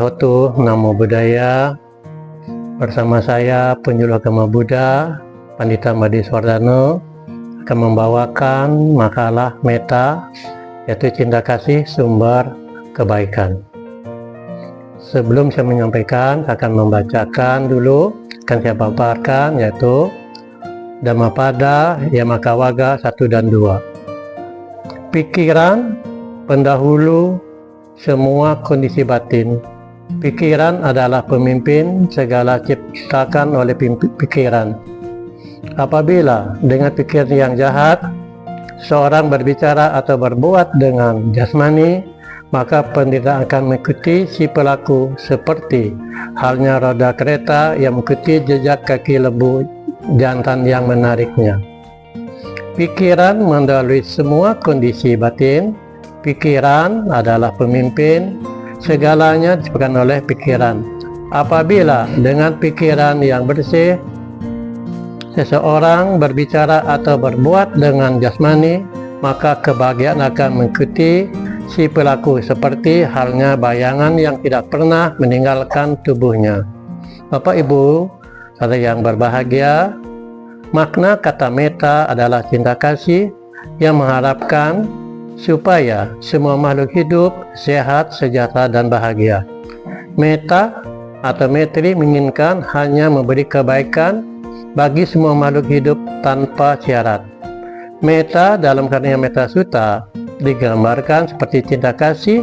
Sawotu Namo Buddhaya. Bersama saya penyuluh agama Buddha Pandita Madiswardano akan membawakan makalah metta, yaitu cinta kasih sumber kebaikan. Sebelum saya menyampaikan, akan membacakan dulu, akan saya paparkan, yaitu Dhammapada Yamakavaga 1 dan 2. Pikiran pendahulu semua kondisi batin. Pikiran adalah pemimpin segala ciptakan oleh pikiran. Apabila dengan pikiran yang jahat seorang berbicara atau berbuat dengan jasmani, maka penderitaan akan mengikuti si pelaku, seperti halnya roda kereta yang mengikuti jejak kaki lembu jantan yang menariknya. Pikiran mendahului semua kondisi batin. Pikiran adalah pemimpin, segalanya disebabkan oleh pikiran. Apabila dengan pikiran yang bersih seseorang berbicara atau berbuat dengan jasmani, maka kebahagiaan akan mengikuti si pelaku, seperti halnya bayangan yang tidak pernah meninggalkan tubuhnya. Bapak Ibu saudara yang berbahagia, makna kata metta adalah cinta kasih yang mengharapkan supaya semua makhluk hidup sehat, sejahtera, dan bahagia. Metta atau metri menginginkan hanya memberi kebaikan bagi semua makhluk hidup tanpa syarat. Metta dalam karya Metta Sutta digambarkan seperti cinta kasih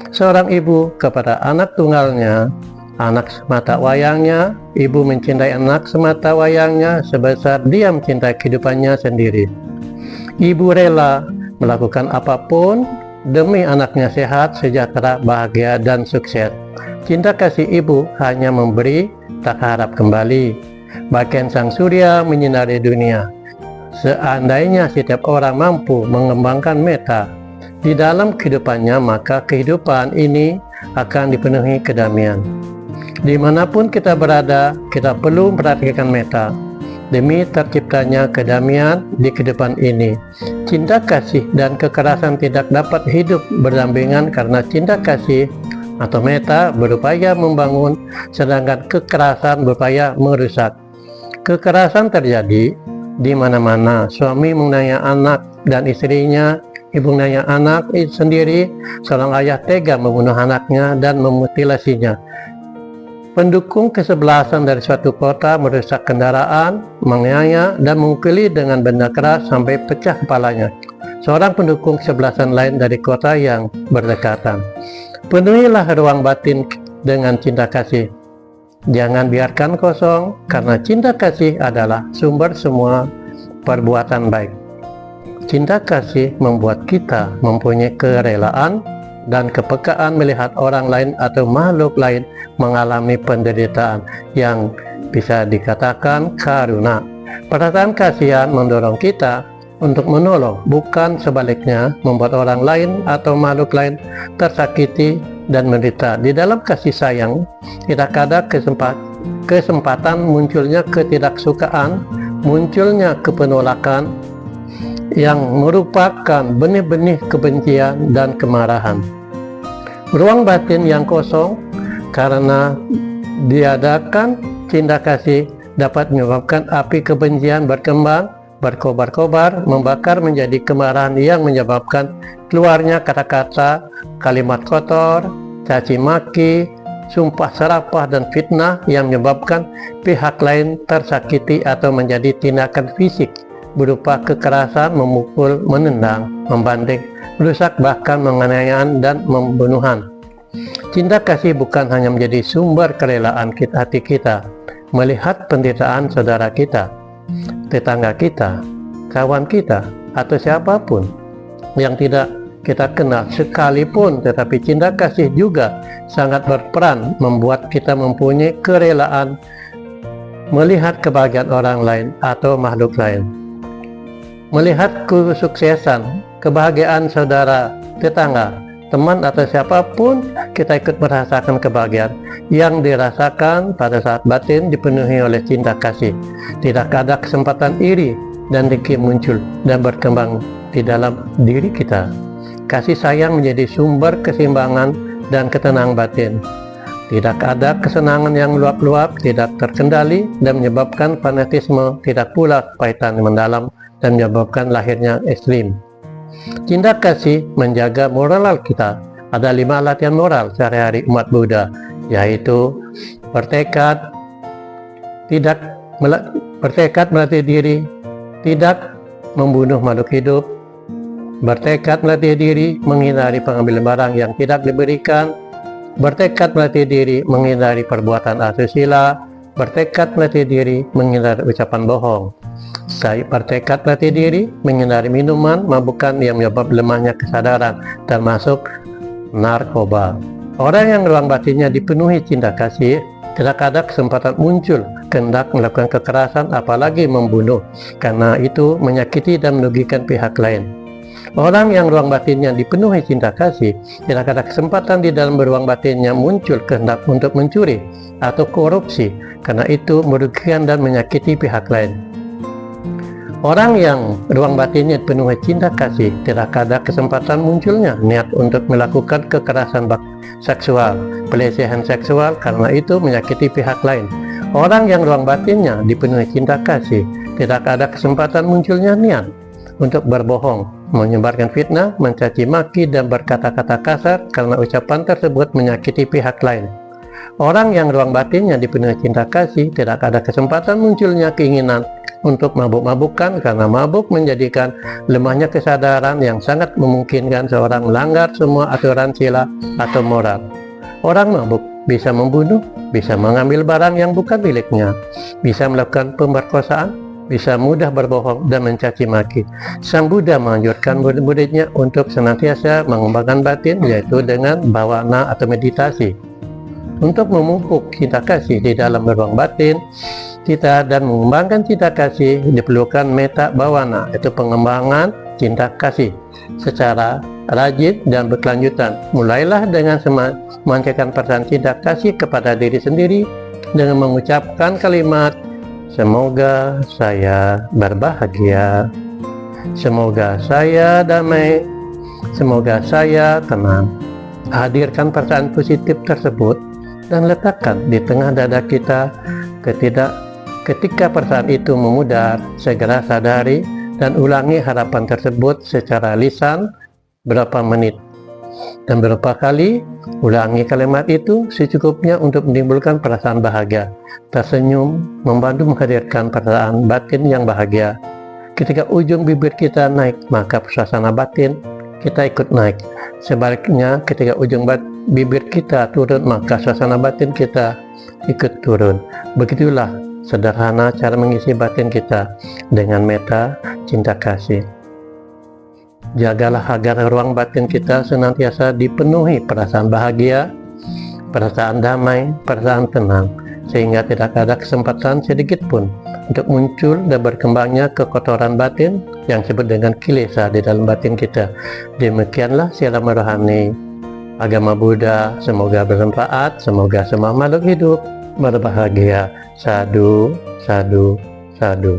seorang ibu kepada anak tunggalnya, anak semata wayangnya. Ibu mencintai anak semata wayangnya sebesar dia mencintai kehidupannya sendiri. Ibu rela melakukan apapun demi anaknya sehat, sejahtera, bahagia, dan sukses. Cinta kasih ibu hanya memberi, tak harap kembali. Bagaikan sang surya menyinari dunia. Seandainya setiap orang mampu mengembangkan metta di dalam kehidupannya, maka kehidupan ini akan dipenuhi kedamaian. Dimanapun kita berada, kita perlu memperhatikan metta demi terciptanya kedamaian di kehidupan ini. Cinta kasih dan kekerasan tidak dapat hidup berdampingan, karena cinta kasih atau metta berupaya membangun, sedangkan kekerasan berupaya merusak. Kekerasan terjadi di mana-mana. Suami menganiaya anak dan istrinya, ibu menganiaya anak sendiri, seorang ayah tega membunuh anaknya dan memutilasinya. Pendukung kesebelasan dari suatu kota merusak kendaraan, menganiaya dan memukuli dengan benda keras sampai pecah kepalanya seorang pendukung kesebelasan lain dari kota yang berdekatan. Penuhilah ruang batin dengan cinta kasih. Jangan biarkan kosong, karena cinta kasih adalah sumber semua perbuatan baik. Cinta kasih membuat kita mempunyai kerelaan dan kepekaan melihat orang lain atau makhluk lain mengalami penderitaan yang bisa dikatakan karuna. Perasaan kasihan mendorong kita untuk menolong, bukan sebaliknya membuat orang lain atau makhluk lain tersakiti dan menderita. Di dalam kasih sayang tidak ada kesempatan munculnya ketidaksukaan, munculnya kepenolakan yang merupakan benih-benih kebencian dan kemarahan. Ruang batin yang kosong karena diadakan cinta kasih dapat menyebabkan api kebencian berkembang, berkobar-kobar, membakar menjadi kemarahan yang menyebabkan keluarnya kata-kata, kalimat kotor, caci maki, sumpah serapah, dan fitnah yang menyebabkan pihak lain tersakiti atau menjadi tindakan fisik berupa kekerasan, memukul, menendang, membanting, merusak, bahkan penganiayaan dan pembunuhan. Cinta kasih bukan hanya menjadi sumber kerelaan hati kita melihat penderitaan saudara kita, tetangga kita, kawan kita, atau siapapun yang tidak kita kenal sekalipun, tetapi cinta kasih juga sangat berperan membuat kita mempunyai kerelaan melihat kebahagiaan orang lain atau makhluk lain. Melihat kesuksesan, kebahagiaan saudara, tetangga, teman, atau siapapun, kita ikut merasakan kebahagiaan yang dirasakan pada saat batin dipenuhi oleh cinta kasih. Tidak ada kesempatan iri dan dengki muncul dan berkembang di dalam diri kita. Kasih sayang menjadi sumber keseimbangan dan ketenangan batin. Tidak ada kesenangan yang luap-luap, tidak terkendali, dan menyebabkan fanatisme, tidak pula kepahitan yang mendalam, dan menyebabkan lahirnya ekstrim. Cinta kasih menjaga moral kita. Ada 5 latihan moral sehari-hari umat Buddha, yaitu bertekad melatih diri, tidak membunuh makhluk hidup, bertekad melatih diri menghindari pengambilan barang yang tidak diberikan, bertekad melatih diri menghindari perbuatan asusila, bertekad melatih diri menghindari ucapan bohong. Saya bertekad melatih diri menghindari minuman mabukan yang menyebabkan lemahnya kesadaran, termasuk narkoba. Orang yang ruang batinnya dipenuhi cinta kasih, tidak ada kesempatan muncul kehendak melakukan kekerasan, apalagi membunuh, karena itu menyakiti dan merugikan pihak lain. Orang yang ruang batinnya dipenuhi cinta kasih, tidak ada kesempatan di dalam ruang batinnya muncul kehendak untuk mencuri atau korupsi, karena itu merugikan dan menyakiti pihak lain. Orang yang ruang batinnya penuh cinta kasih, tidak ada kesempatan munculnya niat untuk melakukan kekerasan seksual, pelecehan seksual, karena itu menyakiti pihak lain. Orang yang ruang batinnya dipenuhi cinta kasih, tidak ada kesempatan munculnya niat untuk berbohong, menyebarkan fitnah, mencaci maki, dan berkata-kata kasar, karena ucapan tersebut menyakiti pihak lain. Orang yang ruang batinnya dipenuhi cinta kasih, tidak ada kesempatan munculnya keinginan untuk mabuk-mabukan, karena mabuk menjadikan lemahnya kesadaran yang sangat memungkinkan seorang melanggar semua aturan sila atau moral. Orang mabuk bisa membunuh, bisa mengambil barang yang bukan miliknya, bisa melakukan pemerkosaan, bisa mudah berbohong dan mencaci maki. Sang Buddha menganjurkan murid-muridnya untuk senantiasa mengembangkan batin, yaitu dengan bhavana atau meditasi. Untuk memupuk cinta kasih di dalam ruang batin kita dan mengembangkan cinta kasih, diperlukan metta bhavana, yaitu pengembangan cinta kasih secara rajin dan berkelanjutan. Mulailah dengan memancarkan perasaan cinta kasih kepada diri sendiri dengan mengucapkan kalimat, semoga saya berbahagia, semoga saya damai, semoga saya tenang. Hadirkan perasaan positif tersebut dan letakkan di tengah dada kita. Ketika perasaan itu memudar, segera sadari dan ulangi harapan tersebut secara lisan berapa menit dan berapa kali. Ulangi kalimat itu secukupnya untuk menimbulkan perasaan bahagia. Tersenyum membantu menghadirkan perasaan batin yang bahagia. Ketika ujung bibir kita naik, maka suasana batin kita ikut naik. Sebaliknya, ketika ujung bibir kita turun, maka suasana batin kita ikut turun. Begitulah sederhana cara mengisi batin kita dengan metta cinta kasih. Jagalah agar ruang batin kita senantiasa dipenuhi perasaan bahagia, perasaan damai, perasaan tenang, sehingga tidak ada kesempatan sedikit pun untuk muncul dan berkembangnya kekotoran batin yang disebut dengan kilesa di dalam batin kita. Demikianlah sila rohani agama Buddha. Semoga bermanfaat, semoga semua makhluk hidup berbahagia. Sadhu, sadhu, sadhu.